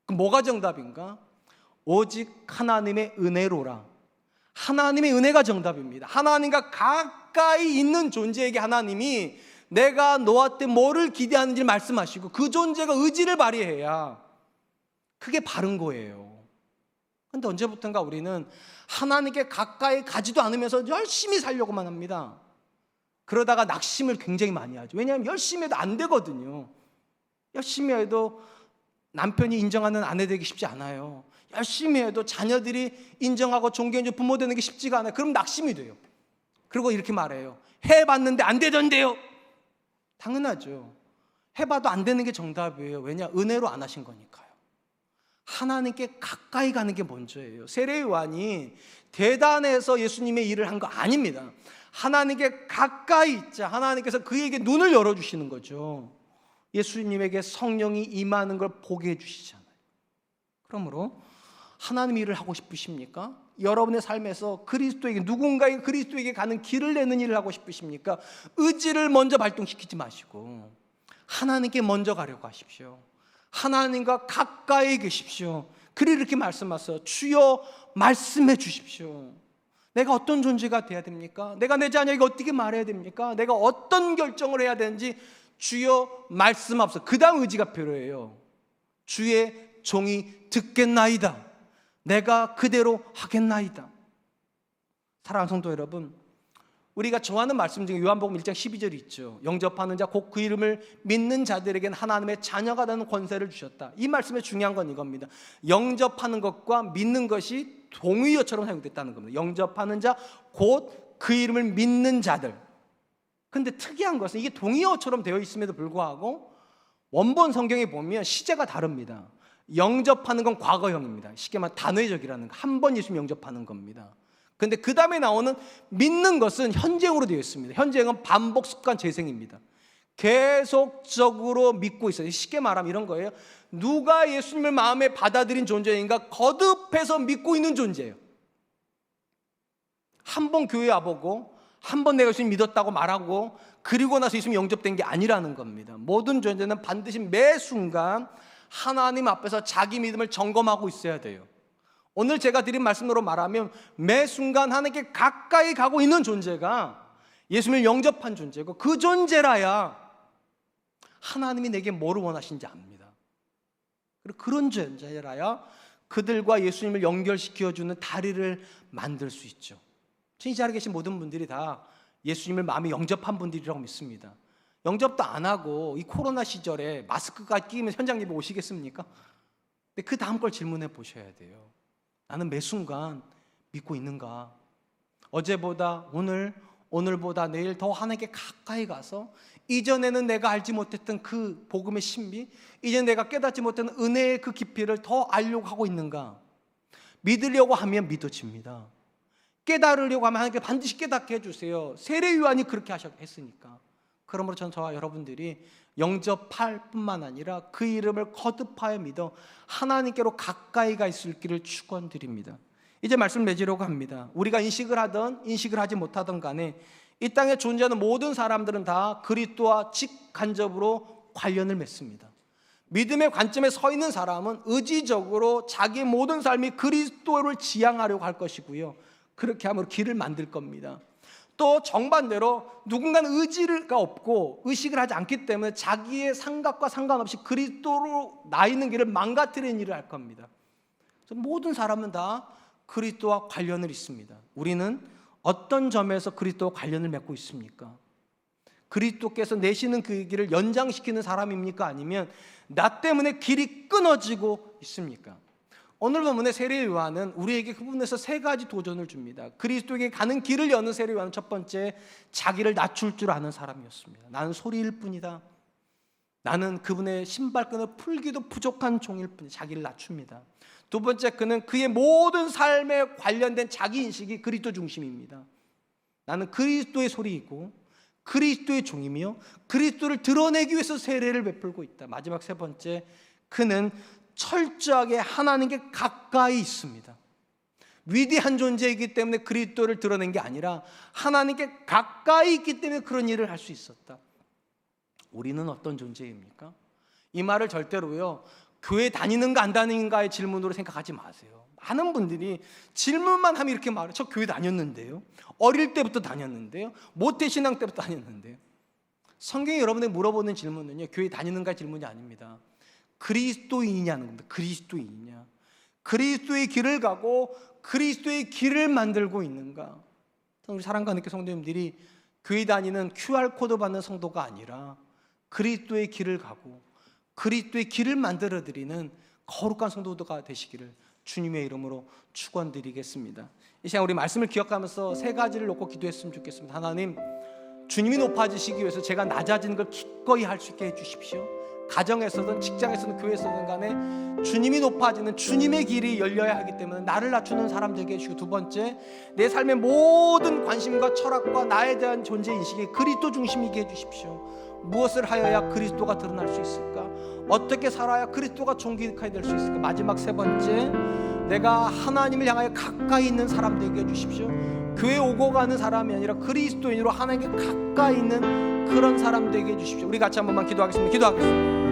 그럼 뭐가 정답인가? 오직 하나님의 은혜로라. 하나님의 은혜가 정답입니다. 하나님과 가까이 있는 존재에게 하나님이 내가 너한테 뭐를 기대하는지 말씀하시고 그 존재가 의지를 발휘해야 그게 바른 거예요. 그런데 언제부턴가 우리는 하나님께 가까이 가지도 않으면서 열심히 살려고만 합니다. 그러다가 낙심을 굉장히 많이 하죠. 왜냐하면 열심히 해도 안 되거든요. 열심히 해도 남편이 인정하는 아내 되기 쉽지 않아요. 열심히 해도 자녀들이 인정하고 존경해주는 부모 되는 게 쉽지가 않아요. 그럼 낙심이 돼요. 그리고 이렇게 말해요. 해봤는데 안 되던데요. 당연하죠. 해봐도 안 되는 게 정답이에요. 왜냐? 은혜로 안 하신 거니까요. 하나님께 가까이 가는 게 먼저예요. 세례요한이 대단해서 예수님의 일을 한 거 아닙니다. 하나님께 가까이 있자 하나님께서 그에게 눈을 열어주시는 거죠. 예수님에게 성령이 임하는 걸 보게 해주시잖아요. 그러므로 하나님 일을 하고 싶으십니까? 여러분의 삶에서 그리스도에게, 누군가에게 그리스도에게 가는 길을 내는 일을 하고 싶으십니까? 의지를 먼저 발동시키지 마시고 하나님께 먼저 가려고 하십시오. 하나님과 가까이 계십시오. 그리 이렇게 말씀하세요. 주여 말씀해 주십시오. 내가 어떤 존재가 돼야 됩니까? 내가 내 자녀에게 어떻게 말해야 됩니까? 내가 어떤 결정을 해야 되는지 주여 말씀하옵소서. 그 다음 의지가 필요해요. 주의 종이 듣겠나이다. 내가 그대로 하겠나이다. 사랑하는 성도 여러분, 우리가 좋아하는 말씀 중에 요한복음 1장 12절이 있죠. 영접하는 자 곧 그 이름을 믿는 자들에게는 하나님의 자녀가 되는 권세를 주셨다. 이 말씀의 중요한 건 이겁니다. 영접하는 것과 믿는 것이 동의어처럼 사용됐다는 겁니다. 영접하는 자 곧 그 이름을 믿는 자들. 근데 특이한 것은 이게 동의어처럼 되어 있음에도 불구하고 원본 성경에 보면 시제가 다릅니다. 영접하는 건 과거형입니다. 쉽게 말하면 단회적이라는 거. 한 번 예수님 영접하는 겁니다. 근데 그 다음에 나오는 믿는 것은 현재형으로 되어 있습니다. 현재형은 반복, 습관, 재생입니다. 계속적으로 믿고 있어요. 쉽게 말하면 이런 거예요. 누가 예수님을 마음에 받아들인 존재인가 거듭해서 믿고 있는 존재예요. 한 번 교회 와보고 한 번 내가 예수님 믿었다고 말하고 그리고 나서 예수님 영접된 게 아니라는 겁니다. 모든 존재는 반드시 매 순간 하나님 앞에서 자기 믿음을 점검하고 있어야 돼요. 오늘 제가 드린 말씀으로 말하면 매 순간 하나님께 가까이 가고 있는 존재가 예수님을 영접한 존재고 그 존재라야 하나님이 내게 뭐를 원하시는지 압니다. 그리고 그런 존재라야 그들과 예수님을 연결시켜주는 다리를 만들 수 있죠. 이 자리에 계신 모든 분들이 다 예수님을 마음에 영접한 분들이라고 믿습니다. 영접도 안 하고 이 코로나 시절에 마스크까지 끼면 현장 예배 오시겠습니까? 근데 그 다음 걸 질문해 보셔야 돼요. 나는 매 순간 믿고 있는가? 어제보다 오늘, 오늘보다 내일 더 하나님께 가까이 가서 이전에는 내가 알지 못했던 그 복음의 신비, 이제 내가 깨닫지 못했던 은혜의 그 깊이를 더 알려고 하고 있는가? 믿으려고 하면 믿어집니다. 깨달으려고 하면 하나님께 반드시 깨닫게 해주세요. 세례요한이 그렇게 했으니까. 그러므로 저와 여러분들이 영접할 뿐만 아니라 그 이름을 거듭하여 믿어 하나님께로 가까이 가 있을 길을 축원드립니다. 이제 말씀을 맺으려고 합니다. 우리가 인식을 하든 인식을 하지 못하든 간에 이 땅에 존재하는 모든 사람들은 다 그리스도와 직간접으로 관련을 맺습니다. 믿음의 관점에 서 있는 사람은 의지적으로 자기의 모든 삶이 그리스도를 지향하려고 할 것이고요, 그렇게 함으로 길을 만들 겁니다. 또 정반대로 누군가는 의지가 없고 의식을 하지 않기 때문에 자기의 생각과 상관없이 그리스도로 나 있는 길을 망가뜨리는 일을 할 겁니다. 그래서 모든 사람은 다 그리스도와 관련을 있습니다. 우리는 어떤 점에서 그리스도와 관련을 맺고 있습니까? 그리스도께서 내시는 그 길을 연장시키는 사람입니까? 아니면 나 때문에 길이 끊어지고 있습니까? 오늘 본문의 세례 요한은 우리에게 그 부분에서 세 가지 도전을 줍니다. 그리스도에게 가는 길을 여는 세례 요한은 첫 번째, 자기를 낮출 줄 아는 사람이었습니다. 나는 소리일 뿐이다. 나는 그분의 신발끈을 풀기도 부족한 종일 뿐이다. 자기를 낮춥니다. 두 번째, 그는 그의 모든 삶에 관련된 자기 인식이 그리스도 중심입니다. 나는 그리스도의 소리이고 그리스도의 종이며 그리스도를 드러내기 위해서 세례를 베풀고 있다. 마지막 세 번째, 그는 철저하게 하나님께 가까이 있습니다. 위대한 존재이기 때문에 그리스도를 드러낸 게 아니라 하나님께 가까이 있기 때문에 그런 일을 할 수 있었다. 우리는 어떤 존재입니까? 이 말을 절대로요, 교회 다니는가 안 다니는가의 질문으로 생각하지 마세요. 많은 분들이 질문만 하면 이렇게 말해요. 저 교회 다녔는데요, 어릴 때부터 다녔는데요, 모태신앙 때부터 다녔는데요. 성경이 여러분에게 물어보는 질문은요, 교회 다니는가 질문이 아닙니다. 그리스도인이냐는 겁니다. 그리스도인이냐, 그리스도의 길을 가고 그리스도의 길을 만들고 있는가. 우리 사랑과 함께 성도님들이 교회 다니는 QR코드 받는 성도가 아니라 그리스도의 길을 가고 그리스도의 길을 만들어드리는 거룩한 성도가 되시기를 주님의 이름으로 축원드리겠습니다. 이 시간 우리 말씀을 기억하면서 세 가지를 놓고 기도했으면 좋겠습니다. 하나님, 주님이 높아지시기 위해서 제가 낮아지는 걸 기꺼이 할 수 있게 해주십시오. 가정에서든 직장에서든 교회에서든 간에 주님이 높아지는 주님의 길이 열려야 하기 때문에 나를 낮추는 사람 되게 해주시고, 두 번째, 내 삶의 모든 관심과 철학과 나에 대한 존재인식이 그리스도 중심이게 해주십시오. 무엇을 하여야 그리스도가 드러날 수 있을까? 어떻게 살아야 그리스도가 존귀하게 될 수 있을까? 마지막 세 번째, 내가 하나님을 향하여 가까이 있는 사람 되게 해주십시오. 교회 오고 가는 사람이 아니라 그리스도인으로 하나님께 가까이 있는 그런 사람 되게 해주십시오. 우리 같이 한 번만 기도하겠습니다. 기도하겠습니다.